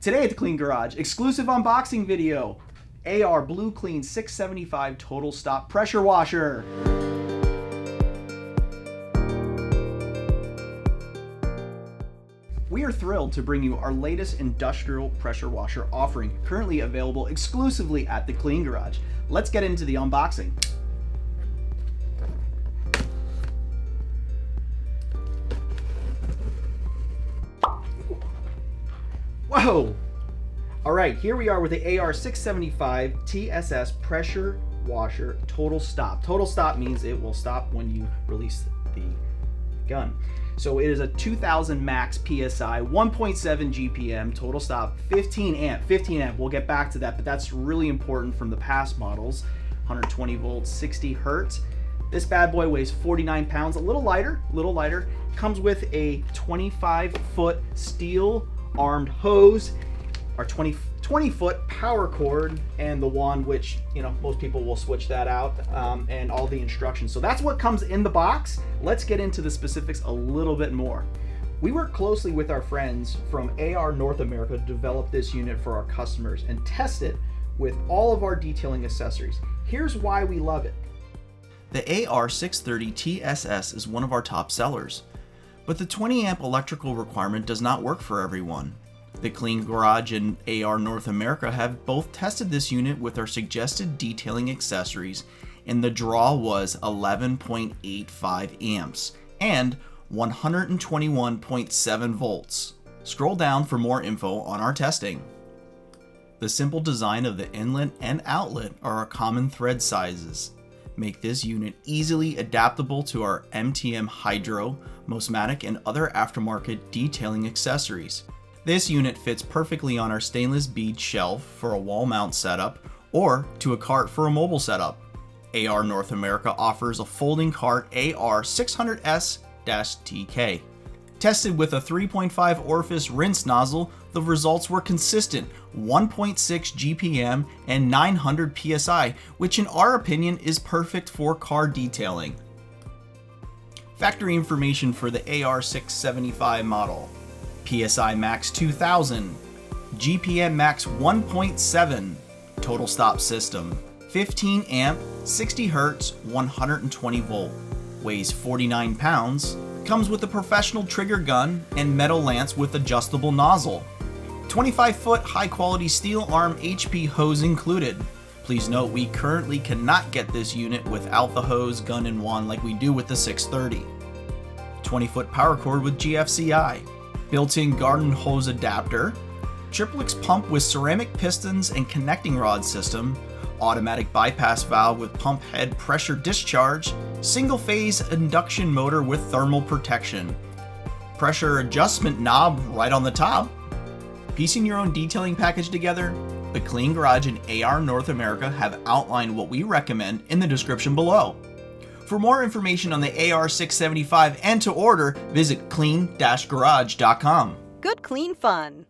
Today at the Clean Garage, exclusive unboxing video, AR Blue Clean 675 Total Stop Pressure Washer. We are thrilled to bring you our latest industrial pressure washer offering, currently available exclusively at the Clean Garage. Let's get into the unboxing. Whoa! Alright, here we are with the AR675 TSS Pressure Washer Total Stop. Total Stop means it will stop when you release the gun. So it is a 2000 max PSI 1.7 GPM total stop, 15 amp. We'll get back to that, but that's really important from the past models. 120 volts, 60 hertz. This bad boy weighs 49 pounds, a little lighter. Comes with a 25-foot steel armed hose, our 20-foot power cord, and the wand, which, you know, most people will switch that out, and all the instructions. So that's what comes in the box. Let's get into the specifics a little bit more. We work closely with our friends from AR North America to develop this unit for our customers and test it with all of our detailing accessories. Here's why we love it. The AR630 TSS is one of our top sellers, but the 20 amp electrical requirement does not work for everyone. The Clean Garage and AR North America have both tested this unit with our suggested detailing accessories, and the draw was 11.85 amps and 121.7 volts. Scroll down for more info on our testing. The simple design of the inlet and outlet are our common thread sizes. Make this unit easily adaptable to our MTM Hydro, Mosmatic, and other aftermarket detailing accessories. This unit fits perfectly on our stainless bead shelf for a wall mount setup or to a cart for a mobile setup. AR North America offers a folding cart AR600S-TK. Tested with a 3.5 orifice rinse nozzle, the results were consistent, 1.6 GPM and 900 PSI, which in our opinion is perfect for car detailing. Factory information for the AR675 model: PSI max 2000, GPM max 1.7, total stop system, 15 amp, 60 hertz, 120 volt, weighs 49 pounds, comes with a professional trigger gun and metal lance with adjustable nozzle. 25-foot high-quality steel arm HP hose included. Please note we currently cannot get this unit without the hose, gun, and wand like we do with the 630. 20-foot power cord with GFCI. Built-in garden hose adapter. Triplex pump with ceramic pistons and connecting rod system. Automatic bypass valve with pump head pressure discharge, single phase induction motor with thermal protection, pressure adjustment knob right on the top. Piecing your own detailing package together? The Clean Garage and AR North America have outlined what we recommend in the description below. For more information on the AR675 and to order, visit clean-garage.com. Good clean fun.